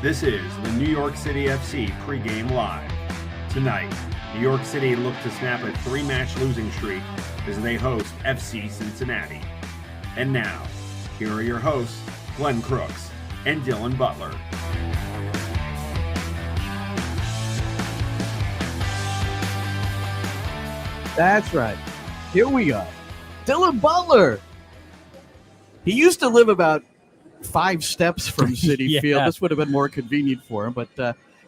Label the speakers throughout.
Speaker 1: This is the New York City FC Pregame Live. Tonight, New York City look to snap a 3-match losing streak as they host FC Cincinnati. And now, here are your hosts, Glenn Crooks and Dylan Butler.
Speaker 2: That's right. Here we are. Dylan Butler. He used to live about 5 steps from Citi Field. This would have been more convenient for him, but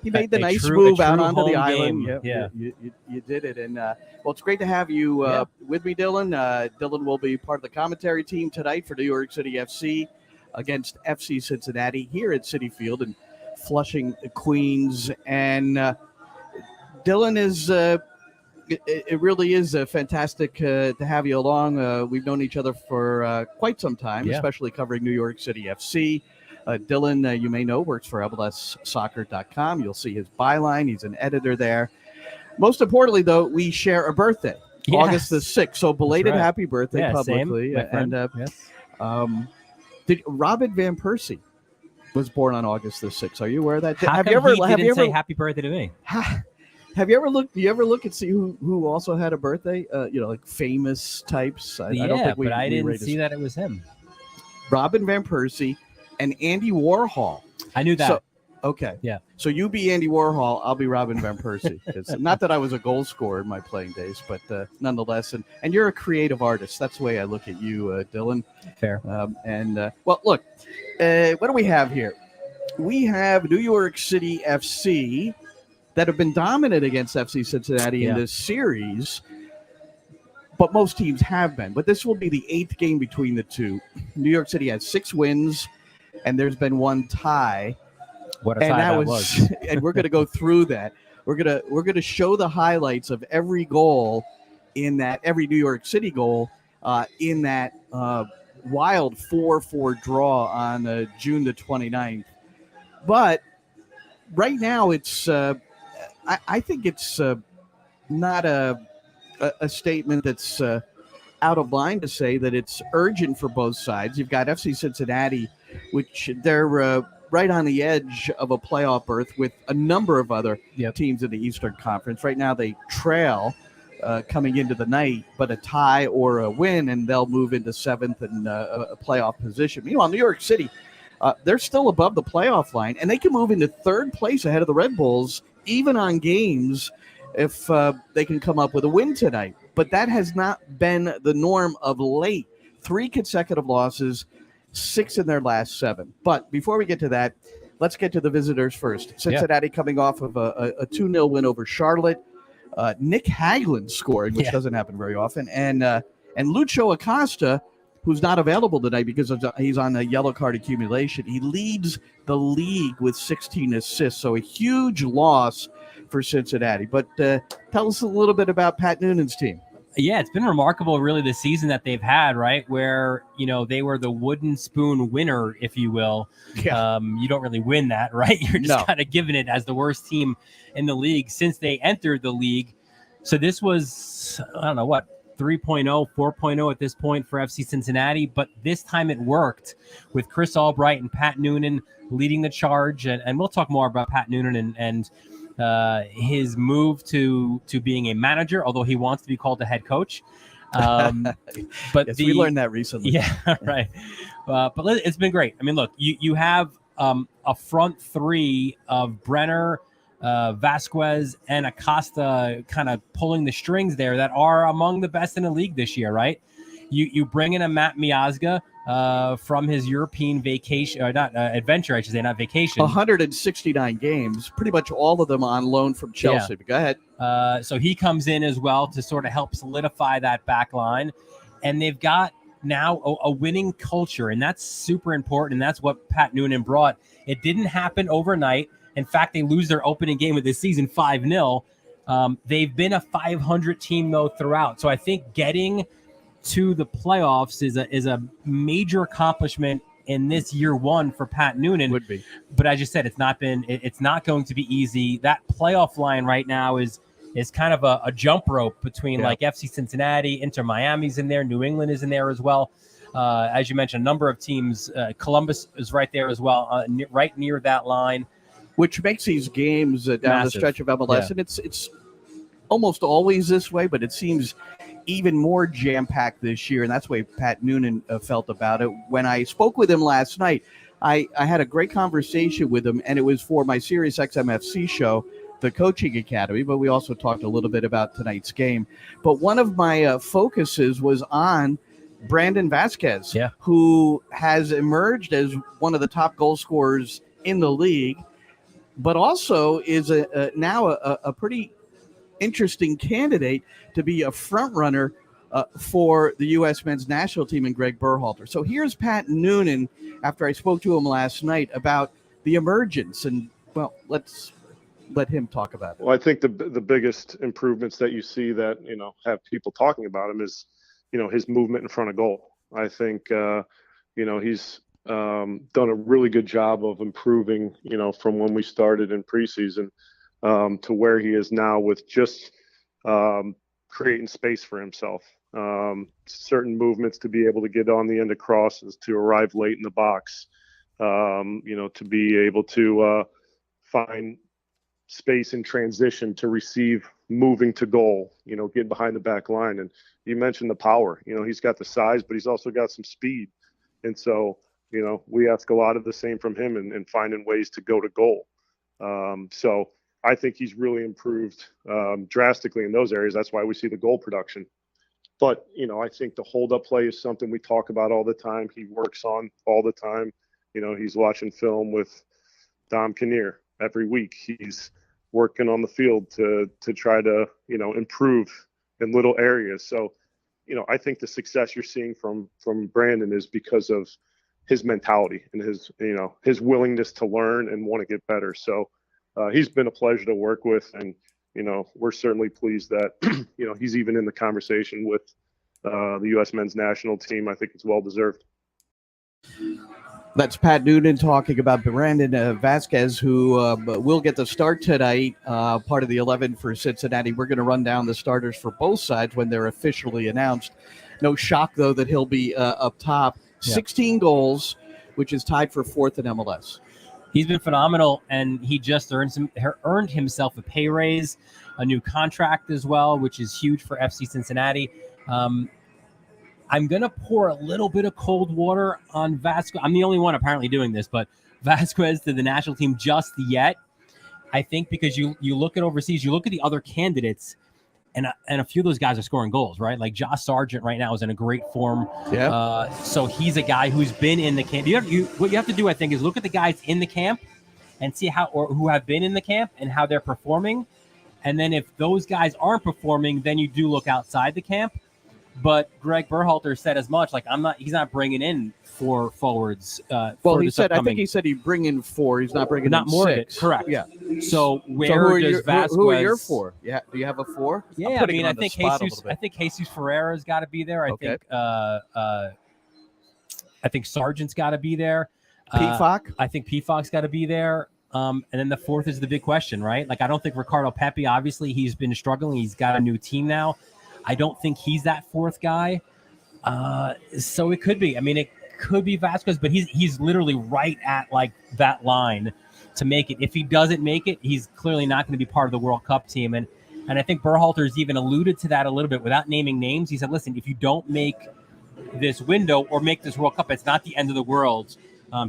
Speaker 2: he made the nice move out onto the island. You did it. And, well, it's great to have you with me, Dylan. Dylan will be part of the commentary team tonight for New York City FC against FC Cincinnati here at Citi Field in Flushing, Queens. And Dylan is... It really is fantastic to have you along. We've known each other for quite some time, especially covering New York City FC. Dylan, you may know, works for MLSsoccer.com. You'll see his byline. He's an editor there. Most importantly, though, we share a birthday, August the 6th. So belated happy birthday publicly.
Speaker 3: Same,
Speaker 2: and did Robin Van Persie was born on August the 6th. Are you aware of that?
Speaker 3: How come he didn't say happy birthday to me?
Speaker 2: Have you ever looked? Do you ever look and see who also had a birthday? Like famous types. I don't think
Speaker 3: but I didn't see that it was him.
Speaker 2: Robin Van Persie and Andy Warhol.
Speaker 3: I knew that.
Speaker 2: So, okay.
Speaker 3: Yeah.
Speaker 2: So you be Andy Warhol, I'll be Robin Van Persie. Not that I was a goal scorer in my playing days, but nonetheless. And you're a creative artist. That's the way I look at you, Dylan.
Speaker 3: Fair.
Speaker 2: Well, look. What do we have here? We have New York City FC that have been dominant against FC Cincinnati in this series, but most teams have been. But this will be the 8th game between the two. New York City has 6 wins, and there's been 1 tie.
Speaker 3: What a tie that was.
Speaker 2: And we're going to go through that. We're gonna show the highlights of every goal every New York City goal in that wild 4-4 draw on June the 29th. But right now it's I think it's not a statement that's out of line to say that it's urgent for both sides. You've got FC Cincinnati, which they're right on the edge of a playoff berth with a number of other teams in the Eastern Conference. Right now they trail coming into the night, but a tie or a win, and they'll move into 7th and a playoff position. Meanwhile, New York City, they're still above the playoff line, and they can move into 3rd place ahead of the Red Bulls, even on games if they can come up with a win tonight. But that has not been the norm of late. 3 consecutive losses, 6 in their last 7. But before we get to that, let's get to the visitors first. Cincinnati coming off of a 2-0 win over Charlotte. Nick Hagglund scoring, which doesn't happen very often. And Lucho Acosta, who's not available tonight because he's on a yellow card accumulation. He leads the league with 16 assists, so a huge loss for Cincinnati. But tell us a little bit about Pat Noonan's team.
Speaker 3: Yeah, it's been remarkable, really, the season that they've had, right, where, they were the wooden spoon winner, if you will. Yeah. You don't really win that, right? You're just kind of giving it as the worst team in the league since they entered the league. So this was, I don't know, 3.0, 4.0 at this point for FC Cincinnati, but this time it worked with Chris Albright and Pat Noonan leading the charge. And we'll talk more about Pat Noonan and his move to being a manager, although he wants to be called the head coach. But
Speaker 2: we learned that recently.
Speaker 3: Yeah, right. But it's been great. I mean, look, you have a front 3 of Brenner, Vasquez, and Acosta kind of pulling the strings there that are among the best in the league this year, right? You bring in a Matt Miazga from his European vacation, or not adventure, I should say, not vacation.
Speaker 2: 169 games, pretty much all of them on loan from Chelsea. But go ahead.
Speaker 3: So he comes in as well to sort of help solidify that back line. And they've got now a winning culture, and that's super important, and that's what Pat Noonan brought. It didn't happen overnight. In fact, they lose their opening game of this season 5-0. They've been a 500 team, though, throughout. So I think getting to the playoffs is a major accomplishment in this year 1 for Pat Noonan.
Speaker 2: Would be.
Speaker 3: But as you said, it's not going to be easy. That playoff line right now is kind of a jump rope between like FC Cincinnati, Inter Miami's in there, New England is in there as well. As you mentioned, a number of teams. Columbus is right there as well, right near that line.
Speaker 2: which makes these games down
Speaker 3: Massive.
Speaker 2: the stretch of MLS, and it's almost always this way, but it seems even more jam-packed this year, and that's the way Pat Noonan felt about it. When I spoke with him last night, I had a great conversation with him, and it was for my Sirius XMFC show, The Coaching Academy, but we also talked a little bit about tonight's game. But one of my focuses was on Brandon Vasquez, who has emerged as one of the top goal scorers in the league, but also is now a pretty interesting candidate to be a front runner for the U.S. men's national team and Greg Berhalter. So here's Pat Noonan after I spoke to him last night about the emergence. And, well, let's let him talk about it.
Speaker 4: Well, I think the biggest improvements that you see that, have people talking about him is, his movement in front of goal. I think, he's done a really good job of improving, from when we started in preseason to where he is now with just creating space for himself. Certain movements to be able to get on the end of crosses, to arrive late in the box, to be able to find space in transition to receive, moving to goal, get behind the back line. And you mentioned the power, he's got the size, but he's also got some speed. And so, we ask a lot of the same from him and finding ways to go to goal. So I think he's really improved drastically in those areas. That's why we see the goal production. But, I think the hold-up play is something we talk about all the time. He works on all the time. He's watching film with Dom Kinnear every week. He's working on the field to try to, improve in little areas. So, I think the success you're seeing from Brandon is because of his mentality and his willingness to learn and want to get better. So he's been a pleasure to work with, and we're certainly pleased that he's even in the conversation with the U.S. men's national team. I think it's well deserved.
Speaker 2: That's Pat Noonan talking about Brandon Vasquez, who will get the start tonight, part of the 11 for Cincinnati. We're going to run down the starters for both sides when they're officially announced. No shock, though, that he'll be up top. 16 goals, which is tied for fourth in MLS.
Speaker 3: He's been phenomenal, and he just earned himself a pay raise, a new contract as well, which is huge for FC Cincinnati. I'm going to pour a little bit of cold water on Vasquez. I'm the only one apparently doing this, but Vasquez to the national team just yet. I think because you look at overseas, you look at the other candidates, and a few of those guys are scoring goals, right? Like Josh Sargent right now is in a great form.
Speaker 2: Yeah.
Speaker 3: So he's a guy who's been in the camp. What you have to do, I think, is look at the guys in the camp and see who have been in the camp and how they're performing. And then if those guys aren't performing, then you do look outside the camp. But Greg Berhalter said as much. Like he's not bringing in 4 forwards.
Speaker 2: Well, he said. I think he said he'd bring in 4. He's not bringing in
Speaker 3: more
Speaker 2: 6.
Speaker 3: Of it. Correct.
Speaker 2: Yeah.
Speaker 3: So does Vasquez?
Speaker 2: Who are your 4? Yeah. Do you have a 4?
Speaker 3: Yeah. I think Jesus Ferreira's got to be there. I think Sargent's got to be there.
Speaker 2: Pefok?
Speaker 3: I think Pefok's got to be there. And then the 4th is the big question, right? Like I don't think Ricardo Pepi. Obviously, he's been struggling. He's got a new team now. I don't think he's that 4th guy. So it could be. I mean, it could be Vasquez, but he's literally right at like that line to make it. If he doesn't make it, he's clearly not going to be part of the World Cup team. And I think Berhalter's even alluded to that a little bit without naming names. He said, listen, if you don't make this window or make this World Cup, it's not the end of the world.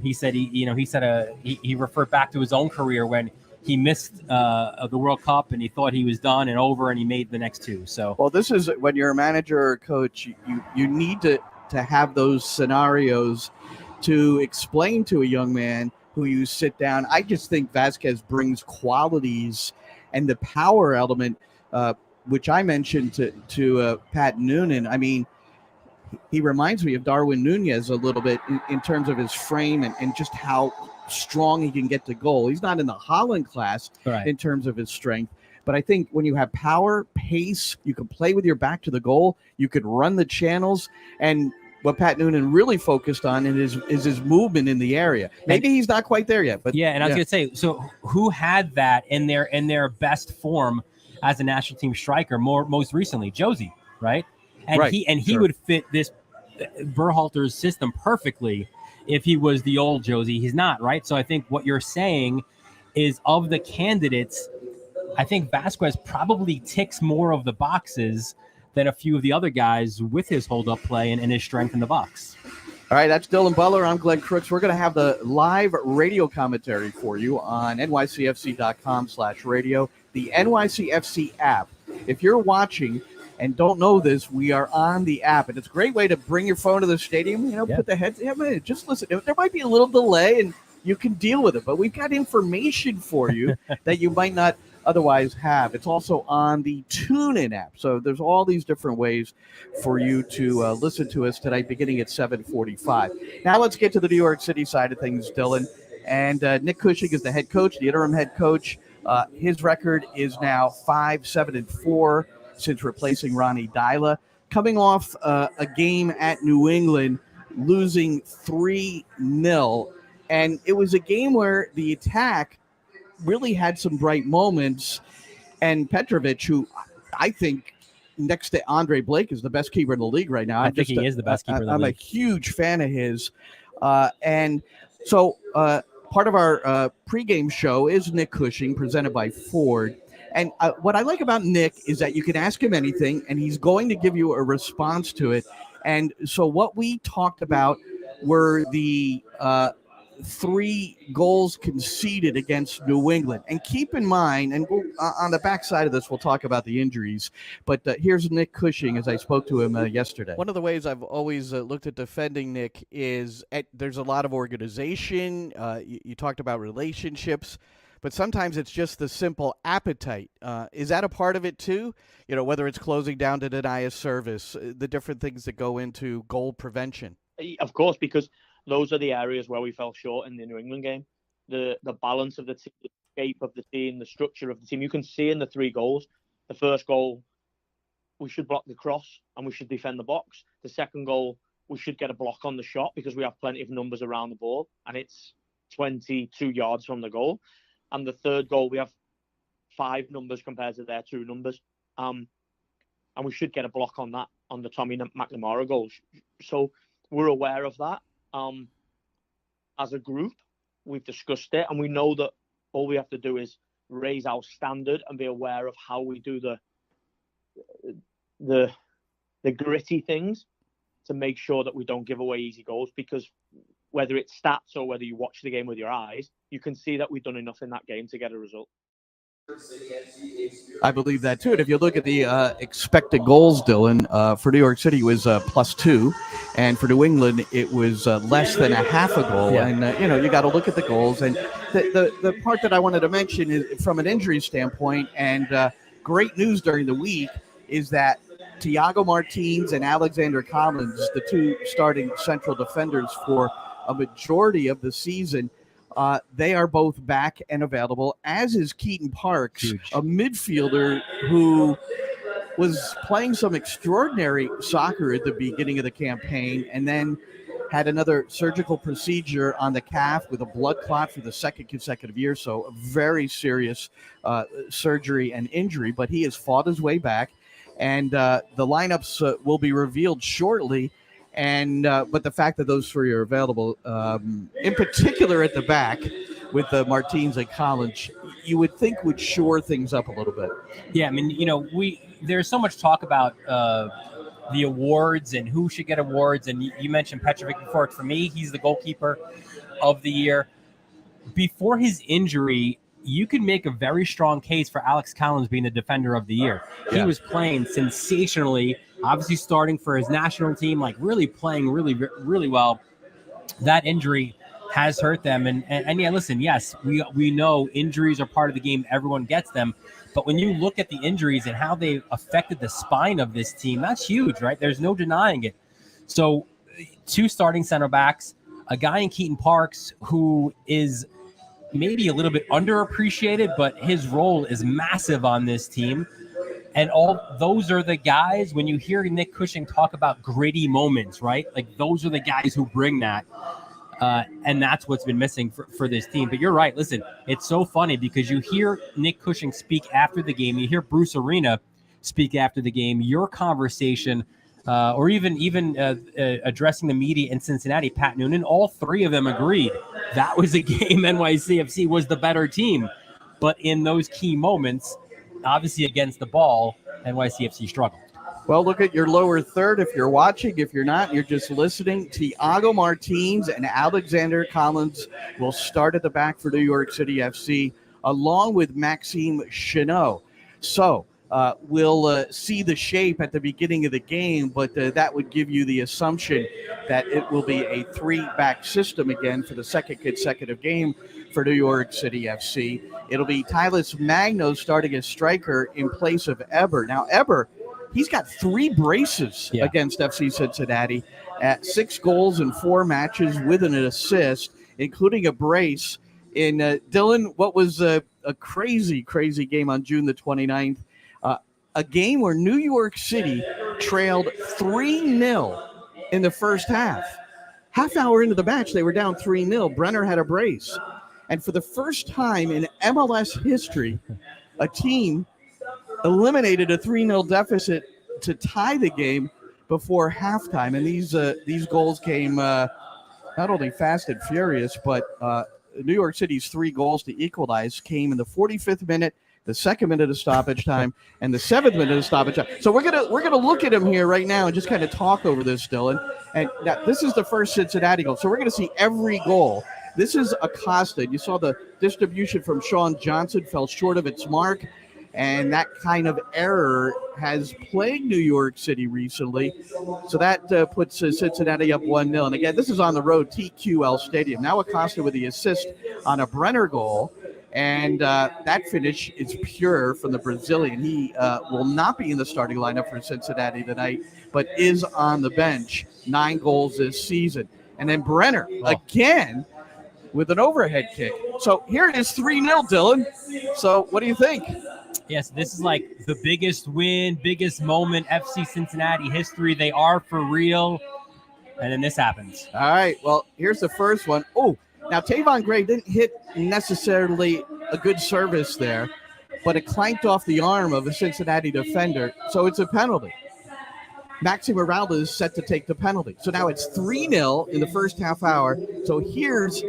Speaker 3: He said he referred back to his own career when he missed the World Cup and he thought he was done and over, and he made the next 2. So,
Speaker 2: well, this is when you're a manager or a coach, you need to have those scenarios to explain to a young man who you sit down. I just think Vasquez brings qualities and the power element, which I mentioned to Pat Noonan. I mean, he reminds me of Darwin Nunez a little bit in terms of his frame and just how strong he can get to goal. He's not in the Holland class in terms of his strength, but I think when you have power, pace, you can play with your back to the goal, you could run the channels, and what Pat Noonan really focused on is his movement in the area. Maybe he's not quite there yet, but
Speaker 3: I was going to say, so who had that in their best form as a national team striker most recently? Josie, right? And he would fit this Berhalter's system perfectly if he was the old Josie. He's not, right? So I think what you're saying is of the candidates, I think Vasquez probably ticks more of the boxes than a few of the other guys with his hold-up play and his strength in the box.
Speaker 2: All right, that's Dylan Butler. I'm Glenn Crooks. We're going to have the live radio commentary for you on nycfc.com/radio, the NYCFC app. If you're watching and don't know this, we are on the app, and it's a great way to bring your phone to the stadium. Put the headset. Just listen. There might be a little delay, and you can deal with it. But we've got information for you that you might not otherwise have. It's also on the TuneIn app. So there's all these different ways for you to listen to us tonight, beginning at 7:45. Now let's get to the New York City side of things, Dylan. And Nick Cushing is the head coach, the interim head coach. His record is now 5-7-4 since replacing Ronnie Dyla. Coming off a game at New England, losing 3-0. And it was a game where the attack really had some bright moments, and Petrovic, who I think next to Andre Blake is the best keeper in the league right now.
Speaker 3: I think he is the best keeper in the league.
Speaker 2: I'm a huge fan of his. And so part of our pregame show is Nick Cushing, presented by Ford. And what I like about Nick is that you can ask him anything, and he's going to give you a response to it. And so what we talked about were the 3 goals conceded against New England. And keep in mind, and on the backside of this, we'll talk about the injuries, but here's Nick Cushing as I spoke to him yesterday. One of the ways I've always looked at defending Nick is there's a lot of organization. You talked about relationships, but sometimes it's just the simple appetite. Is that a part of it too? Whether it's closing down to deny a service, the different things that go into goal prevention.
Speaker 5: Of course, because those are the areas where we fell short in the New England game. The balance of the team, the shape of the team, the structure of the team. You can see in the 3 goals. The first goal, we should block the cross and we should defend the box. The second goal, we should get a block on the shot because we have plenty of numbers around the ball and it's 22 yards from the goal. And the third goal, we have 5 numbers compared to their 2 numbers. And we should get a block on that, on the Tommy McNamara goal. So we're aware of that. As a group, we've discussed it, and we know that all we have to do is raise our standard and be aware of how we do the gritty things to make sure that we don't give away easy goals. Because whether it's stats or whether you watch the game with your eyes, you can see that we've done enough in that game to get a result.
Speaker 2: I believe that too. And if you look at the expected goals, Dylan, for New York City it was +2, and for New England it was less than a half a goal. Yeah. And you got to look at the goals. And the part that I wanted to mention is from an injury standpoint, and great news during the week is that Thiago Martins and Alexander Collins, the 2 starting central defenders for a majority of the season, they are both back and available, as is Keaton Parks, a midfielder who was playing some extraordinary soccer at the beginning of the campaign and then had another surgical procedure on the calf with a blood clot for the 2nd consecutive year. So a very serious surgery and injury, but he has fought his way back. And the lineups will be revealed shortly. And but the fact that those 3 are available, in particular at the back with the Martins and Collins, you would think would shore things up a little bit.
Speaker 3: Yeah, I mean, there's so much talk about the awards and who should get awards. And you mentioned Petrovic before. For me, he's the goalkeeper of the year. Before his injury, you could make a very strong case for Alex Collins being the defender of the year. He was playing sensationally, obviously starting for his national team, really playing really, really well. That injury has hurt them. And yeah, listen, yes, we know injuries are part of the game. Everyone gets them. But when you look at the injuries and how they affected the spine of this team, that's huge, right? There's no denying it. So 2 starting center backs, a guy in Keaton Parks who is maybe a little bit underappreciated, but his role is massive on this team. And all those are the guys, when you hear Nick Cushing talk about gritty moments, right? Those are the guys who bring that. And that's what's been missing for this team. But you're right. Listen, it's so funny because you hear Nick Cushing speak after the game. You hear Bruce Arena speak after the game. Your conversation or even addressing the media in Cincinnati, Pat Noonan, all three of them agreed that was a game NYCFC was the better team. But in those key moments, obviously against the ball, NYCFC struggled.
Speaker 2: Well, look at your lower third if you're watching. If you're not, you're just listening. Thiago Martins and Alexander Collins will start at the back for New York City FC, along with Maxime Chenot. So we'll see the shape at the beginning of the game, but that would give you the assumption that it will be a three-back system again for the second consecutive game for New York City FC. It'll be Tylus Magno starting as striker in place of Eber. Now, Eber, he's got 3 braces against FC Cincinnati, at 6 goals in 4 matches with an assist, including a brace in Dylan, what was a crazy, crazy game on June the 29th. A game where New York City trailed 3-0 in the first half. Half hour into the match, they were down 3-0. Brenner had a brace. And for the first time in MLS history, a team eliminated a 3-0 deficit to tie the game before halftime. And these goals came not only fast and furious, but New York City's 3 goals to equalize came in the 45th minute, the 2nd minute of stoppage time, and the 7th minute of stoppage time. So we're gonna look at him here right now and just kind of talk over this, Dylan. And now, this is the first Cincinnati goal. So we're gonna see every goal. This is Acosta. You saw the distribution from Sean Johnson fell short of its mark. And that kind of error has plagued New York City recently. So that puts Cincinnati up 1-0. And again, this is on the road, TQL Stadium. Now Acosta with the assist on a Brenner goal. And that finish is pure from the Brazilian. He will not be in the starting lineup for Cincinnati tonight, but is on the bench. 9 goals this season. And then Brenner, again, with an overhead kick. So here it is, 3-0, Dylan. So what do you think?
Speaker 3: Yes, this is like the biggest win, biggest moment, FC Cincinnati history. They are for real. And then this happens.
Speaker 2: All right, well, here's the first one. Oh, now Tavon Gray didn't hit necessarily a good service there, but it clanked off the arm of a Cincinnati defender, so it's a penalty. Maxi Moralda is set to take the penalty. So now it's 3-0 in the first half hour. So here's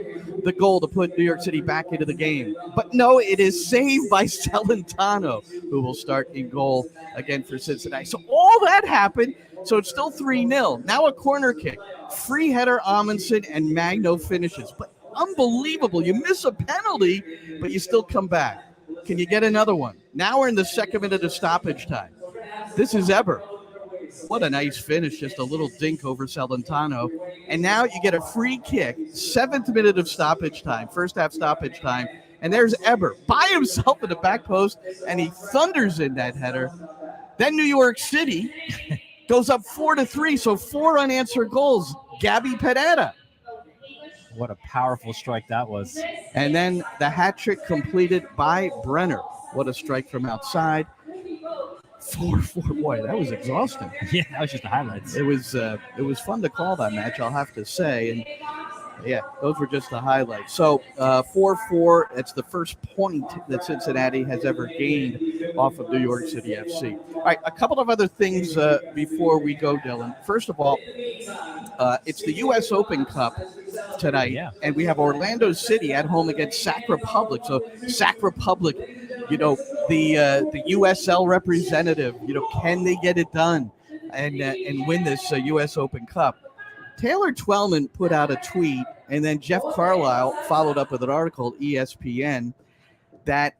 Speaker 2: the goal to put New York City back into the game. But no, it is saved by Celentano, who will start in goal again for Cincinnati. So all that happened. So it's still 3-0. Now a corner kick. Free header, Amundsen, and Magno finishes. But unbelievable. You miss a penalty, but you still come back. Can you get another one? Now we're in the 2nd minute of stoppage time. This is Eber. What a nice finish, just a little dink over Celentano. And now you get a free kick, 7th minute of stoppage time, first half stoppage time. And there's Eber by himself at the back post, and he thunders in that header. Then New York City goes up 4-3, so 4 unanswered goals. Gabby Pereira.
Speaker 3: What a powerful strike that was.
Speaker 2: And then the hat trick completed by Brenner. What a strike from outside. 4-4, boy, that was exhausting.
Speaker 3: Yeah, that was just the highlights.
Speaker 2: It was fun to call that match, I'll have to say. And yeah, those were just the highlights. So 4-4, it's the first point that Cincinnati has ever gained off of New York City FC. All right, a couple of other things before we go, Dylan. First of all, it's the U.S. Open Cup tonight, and we have Orlando City at home against Sac Republic. So Sac Republic, you know, the USL representative, you know, can they get it done and win this U.S. Open Cup? Taylor Twellman put out a tweet, and then Jeff Carlisle followed up with an article, ESPN, that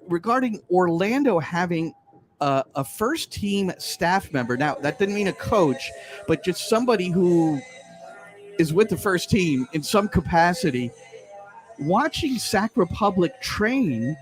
Speaker 2: regarding Orlando having a first-team staff member. Now, that didn't mean a coach, but just somebody who is with the first team in some capacity, watching Sac Republic train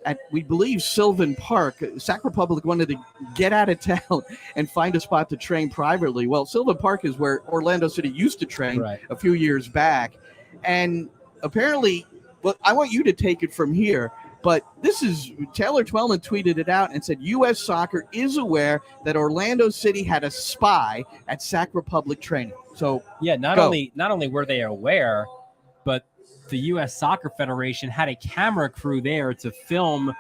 Speaker 2: at, we believe, Sylvan Park. Sac Republic wanted to get out of town and find a spot to train privately. Well, Sylvan Park is where Orlando City used to train a few years back. And apparently, well, I want you to take it from here, but this is, Taylor Twellman tweeted it out and said, U.S. Soccer is aware that Orlando City had a spy at Sac Republic training. So
Speaker 3: yeah, not only were they aware, but the U.S. Soccer Federation had a camera crew there to film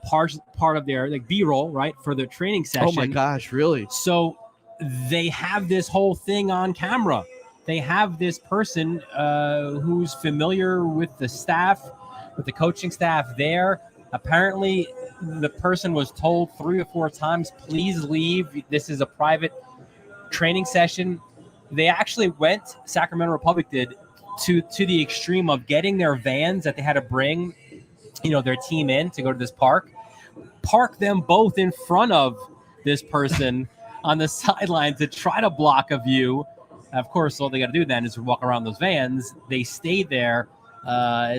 Speaker 3: part of their like B-roll, right, for the training session.
Speaker 2: Oh my gosh, really?
Speaker 3: So they have this whole thing on camera. They have this person who's familiar with the staff, with the coaching staff there. Apparently, the person was told 3 or 4 times, please leave. This is a private training session. They actually went, Sacramento Republic did, to the extreme of getting their vans that they had to bring, their team in to go to this park them both in front of this person on the sideline to try to block a view. Of course, all they got to do then is walk around those vans. They stayed there.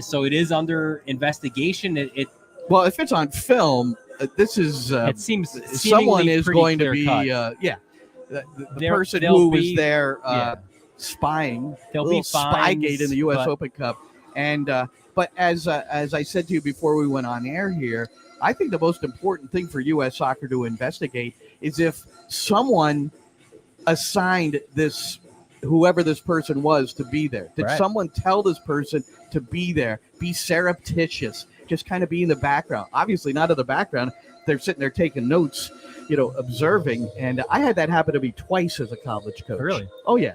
Speaker 3: So it is under investigation.
Speaker 2: Well, if it's on film, this is
Speaker 3: it seems
Speaker 2: someone is going to be the person who was there spying.
Speaker 3: There'll be
Speaker 2: Spygate in the U.S. Open Cup. And but as I said to you before we went on air here, I think the most important thing for U.S. Soccer to investigate is if someone assigned whoever this person was to be there. Did someone tell this person to be there? Be surreptitious. Just kind of be in the background. Obviously not in the background. They're sitting there taking notes, observing. And I had that happen to me twice as a college coach.
Speaker 3: Really?
Speaker 2: Oh, yeah.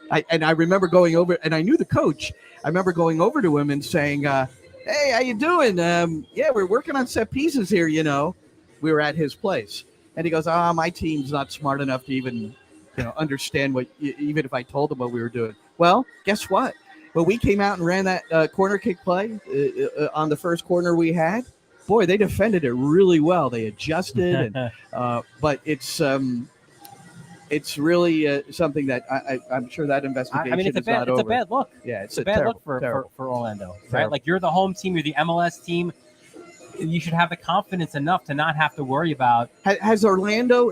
Speaker 2: I remember going over, and I knew the coach. I remember going over to him and saying, hey, how you doing? We're working on set pieces here, We were at his place. And he goes, my team's not smart enough to even understand even if I told them what we were doing. Well, guess what? When we came out and ran that corner kick play on the first corner we had, boy, they defended it really well. They adjusted, but it's really something that I'm sure that investigation
Speaker 3: it's a bad look.
Speaker 2: Yeah, it's
Speaker 3: a bad look for Orlando, right? Like you're the home team, you're the MLS team. You should have the confidence enough to not have to worry about.
Speaker 2: Has Orlando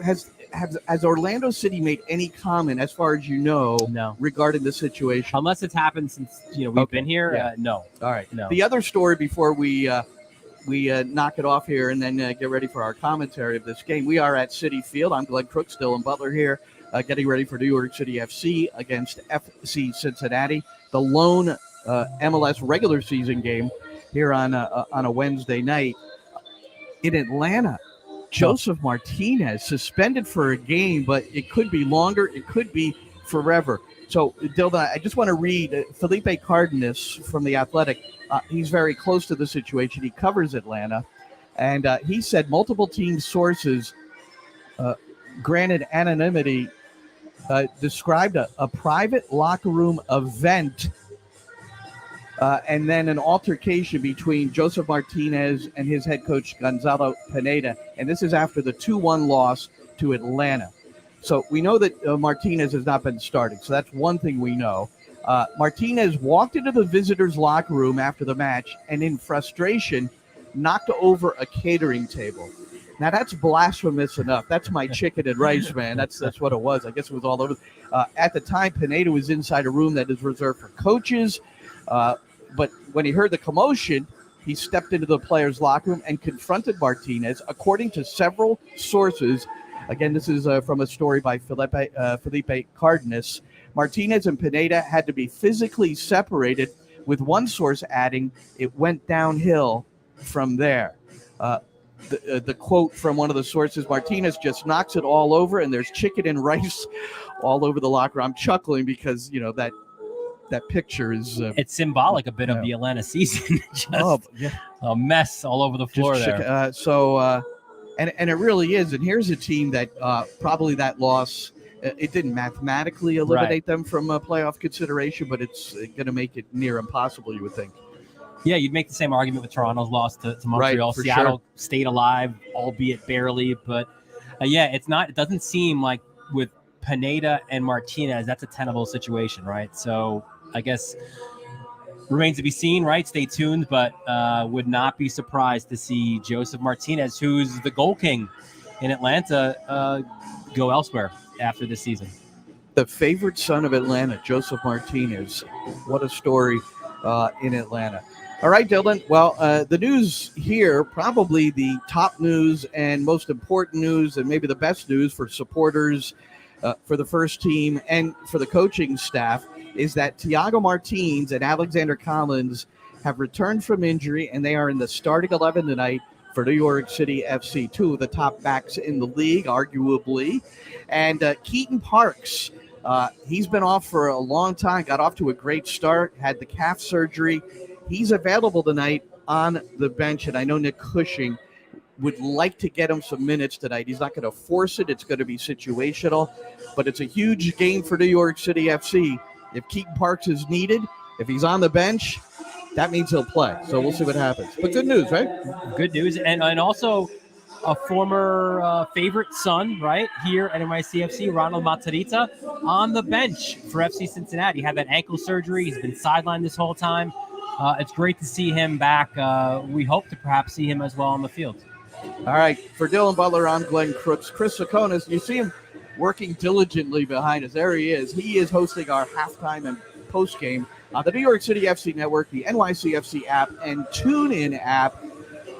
Speaker 2: City made any comment, as far as
Speaker 3: no,
Speaker 2: regarding the situation?
Speaker 3: Unless it's happened since we've been here.
Speaker 2: Yeah.
Speaker 3: No.
Speaker 2: All right.
Speaker 3: No.
Speaker 2: The other story before we knock it off here and then get ready for our commentary of this game. We are at Citi Field. I'm Glenn Crooks, still in Butler here, getting ready for New York City FC against FC Cincinnati, the lone MLS regular season game here on a Wednesday night in Atlanta. Joseph Martinez suspended for a game, but it could be longer. It could be forever. So, Dilda, I just want to read Felipe Cardenas from The Athletic. He's very close to the situation. He covers Atlanta. And he said multiple team sources, granted anonymity, described a private locker room event and then an altercation between Joseph Martinez and his head coach, Gonzalo Pineda. And this is after the 2-1 loss to Atlanta. So we know that Martinez has not been starting. So that's one thing we know. Martinez walked into the visitors' locker room after the match and in frustration knocked over a catering table. Now, that's blasphemous enough. That's my chicken and rice, man. That's what it was. I guess it was all over. At the time, Pineda was inside a room that is reserved for coaches. But when he heard the commotion, he stepped into the players' locker room and confronted Martinez. According to several sources, again, this is from a story by Felipe Cardenas, Martinez and Pineda had to be physically separated, with one source adding it went downhill from there. The quote from one of the sources, Martinez just knocks it all over, and there's chicken and rice all over the locker. I'm chuckling because, that picture is
Speaker 3: it's symbolic a bit of the Atlanta season. Just a mess all over the floor there.
Speaker 2: And it really is. And here's a team that probably that loss, it didn't mathematically eliminate them from playoff consideration, but it's going to make it near impossible, you would think.
Speaker 3: Yeah, you'd make the same argument with Toronto's loss to Montreal.
Speaker 2: Right,
Speaker 3: Seattle stayed alive, albeit barely. But it doesn't seem like with Pineda and Martinez, that's a tenable situation, right? So I guess remains to be seen, right? Stay tuned, but would not be surprised to see Joseph Martinez, who's the goal king in Atlanta, go elsewhere after this season.
Speaker 2: The favorite son of Atlanta, Joseph Martinez. What a story in Atlanta. All right, Dylan. Well, the news here, probably the top news and most important news and maybe the best news for supporters, for the first team and for the coaching staff, is that Thiago Martins and Alexander Collins have returned from injury, and they are in the starting 11 tonight for New York City FC, two of the top backs in the league, arguably. And Keaton Parks, he's been off for a long time, got off to a great start, had the calf surgery. He's available tonight on the bench, and I know Nick Cushing would like to get him some minutes tonight. He's not going to force it. It's going to be situational, but it's a huge game for New York City FC. If Keaton Parks is needed, if he's on the bench, that means he'll play. So we'll see what happens. But good news, right?
Speaker 3: Good news. And also a former favorite son, right, here at NYCFC, Ronald Matarrita, on the bench for FC Cincinnati. He had that ankle surgery. He's been sidelined this whole time. It's great to see him back. We hope to perhaps see him as well on the field.
Speaker 2: All right. For Dylan Butler, I'm Glenn Crooks. Chris Sakonis, you see him working diligently behind us. There he is. He is hosting our halftime and postgame on the New York City FC Network, the NYCFC app, and TuneIn app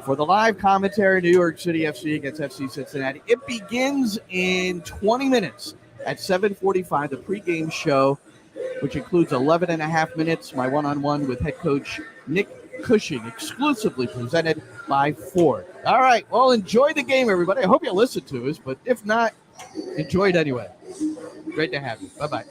Speaker 2: for the live commentary, New York City FC against FC Cincinnati. It begins in 20 minutes at 7:45, the pregame show, which includes 11 and a half minutes, my one-on-one with head coach Nick Cushing, exclusively presented by Ford. All right, well, enjoy the game, everybody. I hope you listen to us, but if not, enjoy it anyway. Great to have you. Bye-bye.